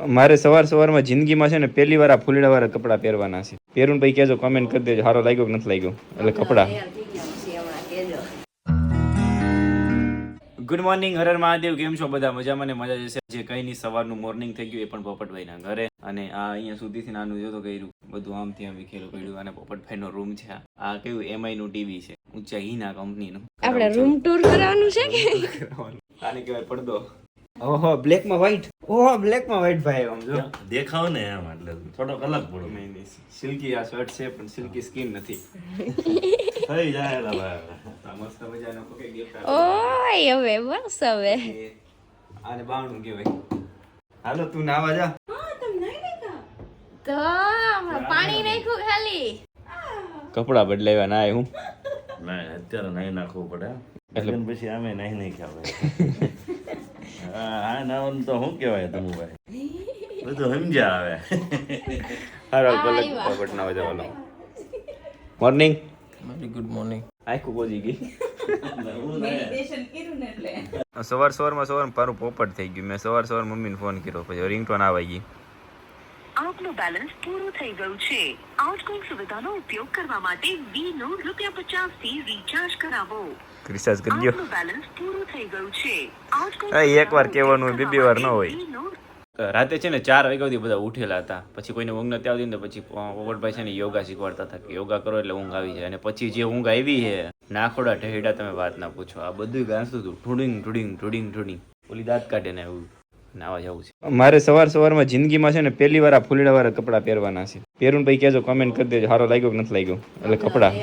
મારે સવારમાં જિંદગીમાં છે ને પહેલી વાર આ ફૂલડા વાળા કપડાં પહેરવાના છે. પહેરું પછી કહેજો, કમેન્ટ કરી દેજો સારો લાગ્યો કે નથી લાગ્યો. એટલે કપડાં. Good morning, Har Har Mahadev. કેમ છો બધા? મજામાં ને મજા જશે. જે કઈ નહીં, સવારનું મોર્નિંગ થઈ ગયું, એ પણ પોપટભાઈના ઘરે. અને આ અહીંયા સુધીથી નાનું જોતો કર્યું બધું આમથી આમ વિખેલું પડ્યું. અને પોપટભાઈનો રૂમ છે. આ કેવું એમઆઈ નું ટીવી છે, ઊંચા હીના કંપનીનું. આપણે રૂમ ટૂર કરવાનું છે કે આને કહેવાય પડદો. ઓહો, બ્લેક માં વ્હાઈટ. ઓહો, બ્લેક માં વ્હાઈટ ભાઈ. આમ જો દેખાવ ને એમ, એટલે થોડોક અલગ પડો. નહીં નહીં, સિલ્કી આ શર્ટ છે પણ સિલ્કી સ્કિન નથી. થઈ જાય ને ભાઈ. આ મસ્ત મજાનો પકે ગિફ્ટ. ઓય હવે બસ હવે આને બાવણું કહેવાય. હાલો તું નાવા જા. હા તમે નહીં તો પાણી નાખ્યું ખાલી. કપડા બદલાવ્યા ના હું. ના અત્યારે નહીં નાખવું પડે, એટલે પછી આમે નહીં ખાવે. હા નાવાનું તો શું કહેવાય તમે ભાઈ, બધું સમજ્યા આવે. હારો પલક ના હોય તો મોર્નિંગ. Good morning. આખું કોજી ગઈ. સવારમાં મારું પોપટ થઈ ગયું. મેં સવાર મમ્મીને ફોન કર્યો, પછી રિંગટોન આવી ગઈ. આપનું બેલેન્સ પૂરું થઈ ગયું છે. આઉટગોઈંગ સુવિધાનો ઉપયોગ કરવા માટે વીનો ₹50 થી રિચાર્જ કરાવો. રિચાર્જ કરી દો. આપનું બેલેન્સ પૂરું થઈ ગયું છે. એકવાર કહેવાનું હોય, બે વાર ન હોય. રાતે છે ને 4 વાગ્યા સુધી બધા ઉઠેલા હતા. પછી કોઈને ઊંઘ નથી આવતી ને પછી પોપટભાઈ છે ને યોગા શીખવાડતા હતા કે યોગા કરો એટલે ઊંઘ આવી જાય. અને પછી જે ઊંઘ આવી છે, નાખોડા ઠેડા તમે વાત ના પૂછો. આ બધું ગાંસતું હતું, ઠુડિંગ. ઓલી દાંત કાઢે ને એવું નાવા જવું છે. મારે સવારમાં જિંદગીમાં છે ને પહેલી વાર આ ફૂલડા વાળા કપડાં પહેરવાના છે. પહેરું પછી કહેજો, કમેન્ટ કરી દેજો સારો લાગ્યો કે નથી લાગ્યો. એટલે કપડાં.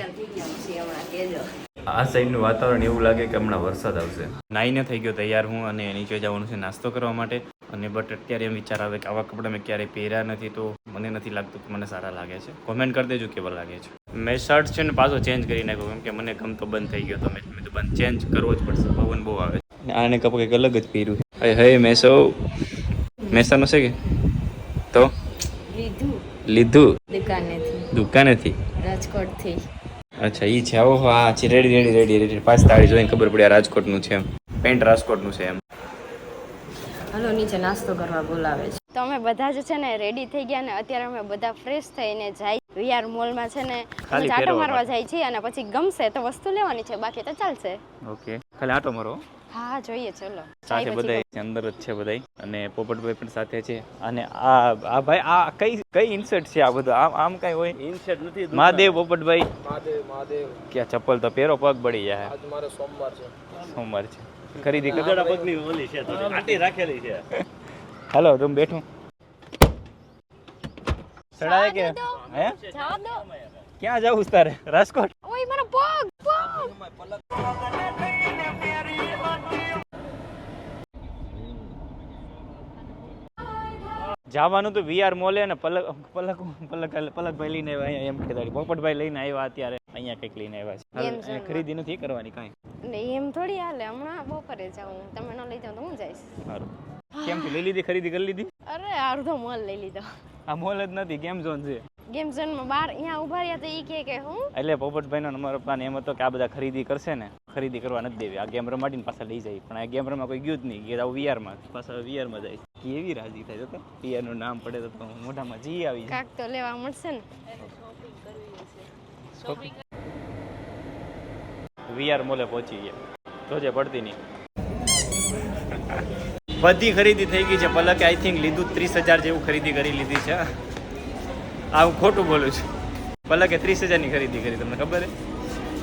આ સાઈડનું વાતાવરણ એવું લાગે કે હમણાં વરસાદ આવશે. નાઈને થઈ ગયો તૈયાર હું, અને નીચે જવાનું છે નાસ્તો કરવા માટે. અને બટ અત્યારે એમ વિચાર આવે કે આવા કપડાં મેં ક્યારેય પહેર્યા નથી, તો મને નથી લાગતું કે મને સારા લાગે છે. કોમેન્ટ કરી દેજો કેવા લાગે છે. મેં શર્ટ છે ને પાછો ચેન્જ કરી નાખ્યો, કેમ કે મને ગમતો બંધ થઈ ગયો. તો મેં બંધ ચેન્જ કરવો જ પડશે, પવન બહુ આવે. આને કપડું કંઈક અલગ જ પહેર્યું છે. હે મેસો મેસાનો છે કે તો લીધું દુકાનેથી રાજકોટથી. અચ્છા ઈ છે. ઓહો હા છે, રેડી. 5 તાળી જોઈને ખબર પડી આ રાજકોટનું છે. એમ પેન્ટ રાજકોટનું છે એમ. હાલો નીચે નાસ્તો કરવા બોલાવે છે. તો અમે બધા જ છે ને રેડી થઈ ગયા ને અત્યારે અમે બધા ફ્રેશ થઈને જાય વીઆર મોલમાં છે ને આટો મારવા જાય છે. અને પછી ગમશે તો વસ્તુ લેવાની છે, બાકી તો ચાલશે. ઓકે, ખાલી આટો મારો. હા જોઈએ, ચલો. સાથે બધા અંદર જ છે બધા. અને પોપટભાઈ પણ સાથે છે. અને આ ભાઈ આ કઈ ઇન્સર્ટ છે આ બધું? આમ કઈ હોય ઇન્સર્ટ નથી. મહાદેવ પોપટભાઈ મહાદેવ ક્યાં ચપ્પલ તો પહેરો, પગ બળી જાય. આજ મારે સોમવાર છે. ખરીદી ગધેડા પગની ઓલી છે, તો આટી રાખેલી છે. હાલો રૂમ બેઠું. ચડાય કે હે જવા દો. ક્યાં જાવું તારે? રાજકોટ. ઓય મારો પગ. જવાનું તો વીઆર મોલે ને પલકભાઈ લઈને આવ્યા. એમ કહેતા પોપટભાઈ લઈને આવ્યા. અત્યારે અહીંયા કંઈક લઈને આવ્યા છે. ખરીદી નથી કરવાની કાંઈ. એમ થોડી હાલે, હમણાં બપોરે જાઉં. તમે ન લઈ જાવ તો હું જઈશ. સારું. કેમ લઈ લીધી? ખરીદી કરી લીધી? અરે અડધો મોલ લઈ લીધો. આ મોલ જ નથી, ગેમ ઝોન છે. ગેમ ઝોન માં બહાર અહીંયા ઉભા રહ્યા તો ઈ કે હું એટલે પોપટભાઈ નો અમારો પ્લાન એમ હતો કે આ બધા ખરીદી કરશે ને, ખરીદી કરવા નથી દેવી. આ ગેમ રમાડીને પાછા લઈ જાય. પણ આ ગેમ રમવા કોઈ ગયું જ નહીં. કે વીઆર માં પાછા વીઆર માં જાય. કેવી રાજી થાય તો વીઆર નું નામ પડે તો મોઢામાં જી આવી જાય. કાક તો લેવા મળશે ને. વીઆર મોલે પહોંચી ગયા તો જે પડતી નહીં. બધી ખરીદી થઈ ગઈ છે. પલકે આઈ થિંક લીધું 30,000 જેવું ખરીદી કરી લીધી છે. આ હું ખોટું બોલું છું. પલકે 30,000 ની ખરીદી કરી. તમને ખબર છે?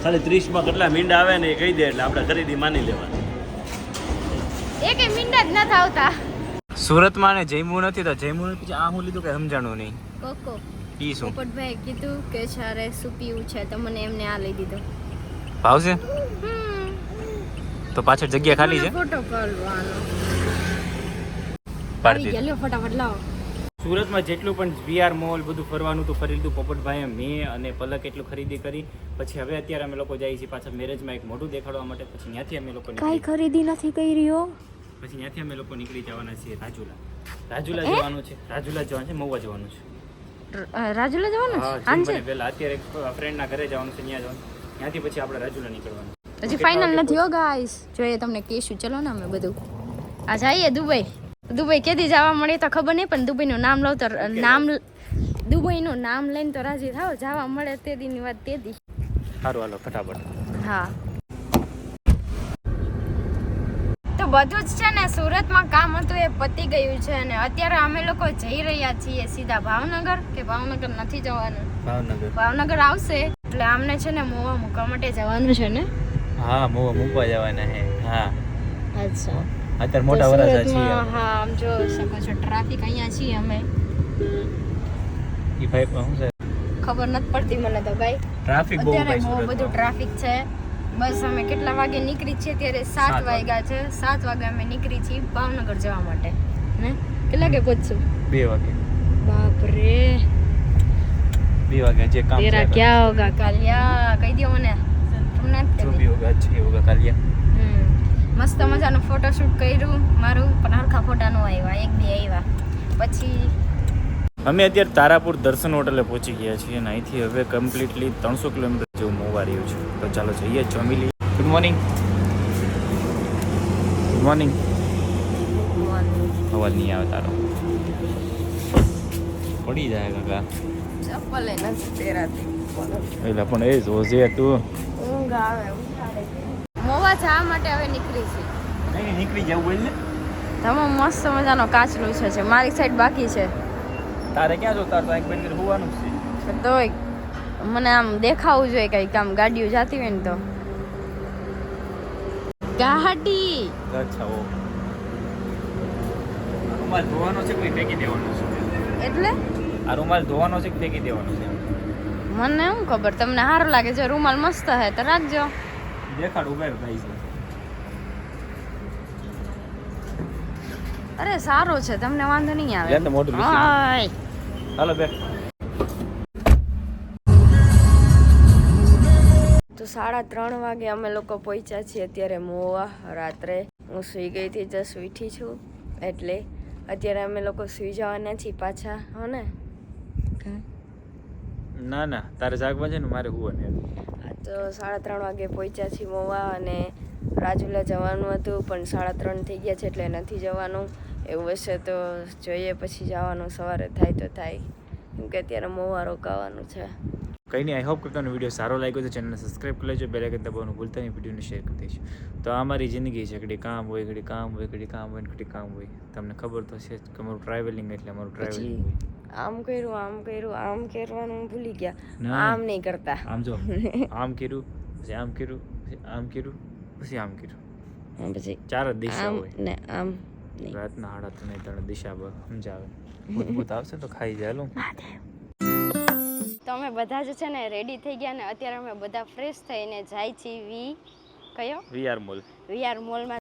ખાલી 30 માં કેટલા મીંડા આવે ને એ કહી દે એટલે આપણે ખરીદી માની લેવાની. એકે મિનિટ જ નથી આવતા. સુરતમાં ને જમ્યું નથી તો જમ્યું પછી આ હું લીધું કે સમજાણું નહીં. કોકો ઈ શું? પોપટભાઈ કીધું કે સારે શું પીવું છે તો મને એમને આ લઈ દીધો. ભાવશે તો પાછળ જગ્યા ખાલી છે. ફોટો પાડવાનો. પાડી ગયા, લ્યો ફટાફટ લાવો. સુરતમાં જેટલું પણ વીઆર મોલ બધું ફરવાનું તો ફરી લીધું પોપટભાઈએ. મેં અને પલક એટલું ખરીદી કરી. પછી હવે અત્યારે અમે લોકો જઈએ છીએ પાછા મેરેજમાં એક મોટું દેખાડવા માટે. પછી ત્યાંથી અમે લોકો કાઈ ખરીદી નથી કરી રહ્યો. પછી ત્યાંથી અમે લોકો નીકળી જવાના છીએ રાજુલા જવાનું છે. રાજુલા જવાનું છે, મહુવા જવાનું છે. રાજુલા જવાનું છે હા પહેલા અત્યારે ફ્રેન્ડના ઘરે જવાનું છે, ત્યાં જવાનું. ત્યાંથી પછી આપણે રાજુલા નીકળવાનું. હજી ફાઇનલ નથી હો ગાઈસ. જોઈએ તમને કહીશું. ચલો ને અમે બધું આ જઈએ દુબઈ. દુબઈ કેદી જવા મળે તો ખબર નહીં, પણ દુબઈનું નામ લઉં તો દુબઈનું નામ લઈને તો રાજી થાવ. જવા મળે તે દીની વાત તે દી. સારું હાલો ફટાફટ. હા તો બધું જ છે ને સુરતમાં કામ હતું એ પતી ગયું છે અને અત્યારે અમે લોકો જઈ રહ્યા છીએ સીધા ભાવનગર. કે ભાવનગર નથી જવાનું, ભાવનગર આવશે એટલે આમને છે ને મોવા મૂકવા માટે જવાનું છે ને. હા મોવા મૂકવા જવાના હે. હા અચ્છા અત્યારે મોટા વરસાદ છે. હા આમ જો શકો છો ટ્રાફિક અહીંયા છીએ અમે. ઈ ભાઈ શું છે ખબર નથી પડતી મને તો ભાઈ. ટ્રાફિક બહુ અત્યારે ભાઈ બહુ બધું સુરતમાં. ટ્રાફિક છે. બસ અમે કેટલા વાગે નીકળી છીએ ત્યારે 7 વાગ્યા છે. 7 વાગે અમે નીકળી છીએ ભાવનગર જવા માટે. ને કેટલા કે પહોંચશું? 2 વાગે. બાપ રે 2 વાગે જે કામ તેરા ક્યાં હોગા કાલિયા કહી દો મને. તમને જ જો કહી બી હોગા છે હોગા કાલિયા. મસ્ત મજાનું ફોટોશૂટ કર્યું મારું, પણ હરખા ફોટા નો આવ્યા, એક બે આવ્યા. પછી અમે અત્યારે તારાપુર દર્શન હોટલે પહોંચી ગયા છીએ અને અહીંથી હવે કમ્પ્લીટલી 300 કિલોમીટર જેવું મોવા રહ્યું છે. તો ચાલો જઈએ જમી લઈએ. Good morning. Good morning. અવાજ નહીં આવે તારો. પડી જાય કાકા. ચપ્પલ નથી પહેરાતી. એટલે પણ એ જોજે તું. ઊંઘ આવે. મોવા જવા માટે હવે નીકળી છે. નહીં નીકળી જવું બોલ ને. તમે મસ્ત મજાનો કાચ લૂછે છે. મારી સાઈડ બાકી છે. તારે ક્યાં જો તાર તો એક બંધ હોવાનું છે. તોય મને આમ દેખાવું જોઈએ કંઈક આમ ગાડીઓ જાતી હોય ને તો. ગાડી અચ્છા ઓ રૂમાલ ધોવાનો છે કે ફેંકી દેવાનો છે? એટલે આ રૂમાલ ધોવાનો છે કે ફેંકી દેવાનો છે? મને શું ખબર, તમને સારું લાગે છે રૂમાલ મસ્ત હે તો રાખજો. દેખાડ ઉભેર થાય છે. અરે સારો છે, તમને વાંધો નહીં આવે. લે તો મોઢું લૂછી. હાય. હાલો બેઠ. તો 3:30 વાગે અમે લોકો પહોંચ્યા છીએ અત્યારે મોવા. રાત્રે હું સૂઈ ગઈ હતી, જસ્ટ ઉઠી છું એટલે અત્યારે અમે લોકો સૂઈ જવાના છીએ પાછા. હો ને ના ના તારે જાગવા છે ને મારે હુવા. તો 3:30 વાગે પહોંચ્યા છીએ મોવા અને રાજુલા જવાનું હતું પણ 3:30 થઈ ગયા છે એટલે નથી જવાનું. એવું હશે તો જોઈએ પછી જવાનું, સવારે થાય તો થાય, કેમ કે અત્યારે મોવા રોકાવાનું છે. કંઈ નહીં. આઈ હોપ કે તમને વિડીયો સારો લાગ્યો તો ચેનલને સબસ્ક્રાઈબ કરી લેજો, બેલ આઇકન દબાવવાનું ભૂલતા નહીં, વિડીયોને શેર કરી દેજો. તો આ મારી જિંદગી છે, ઘડી કામ હોય, ઘડી કામ હોય, ઘડી કામ હોય, ઘડી કામ હોય. તમને ખબર તો છે કે અમારું ટ્રાવેલિંગ એટલે અમારું ટ્રાવેલિંગ હોય. આમ કર્યું, આમ કર્યું, આમ કરવાનું ભૂલી ગયા. ના. આમ નહીં કરતા. આમ જો આમ કર્યું પછી આમ કર્યું પછી આમ કર્યું પછી આમ કર્યું. પછી 4 જ દિશા આમ હોય. ને આમ નહીં. રાતના 3:30 દિશા સમજાવે. ભૂત આવશે તો ખાઈ જાય. લો તો અમે બધા જ છે ને રેડી થઈ ગયા ને અત્યારે અમે બધા ફ્રેશ થઈને જાય છીએ કયો વીઆર મોલ. વીઆર મોલમાં.